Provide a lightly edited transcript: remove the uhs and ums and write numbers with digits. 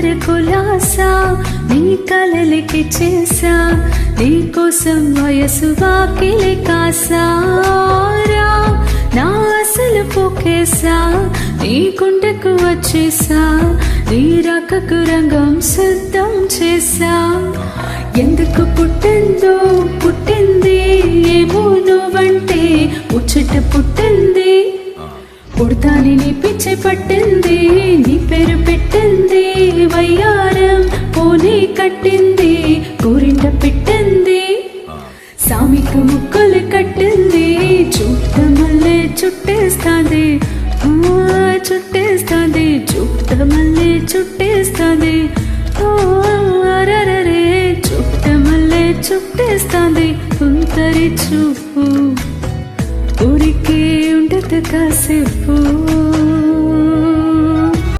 తొందర కులాసా నీ కలలికి చేసా నీ కోసం వయసు వాకిలి కాసారా నా అసలు పోకేసా నీ గుండెకు వచ్చేసా నీ రాకకు రంగం సిద్ధం చేసా ఎందుకు పుట్టిందో పుట్టింది ఏమో నువ్వంటే ముచ్చట పుట్టింది పుడతాని నీ పిచ్చి పట్టింది నీ పేరు పెట్టింది వయ్యారం పోనీ కట్టింది కూరింట పెట్టింది సామికు ముక్కలు కట్టింది చుట్ట మల్లె చుట్టేస్తాది చుట్టేస్తాది చుట్ట మల్లె చుట్టేస్తాది అరరే చుట్ట మల్లె చుట్టేస్తాది తుంతరి చూపు ఊరికే ఉండదు కాసేపు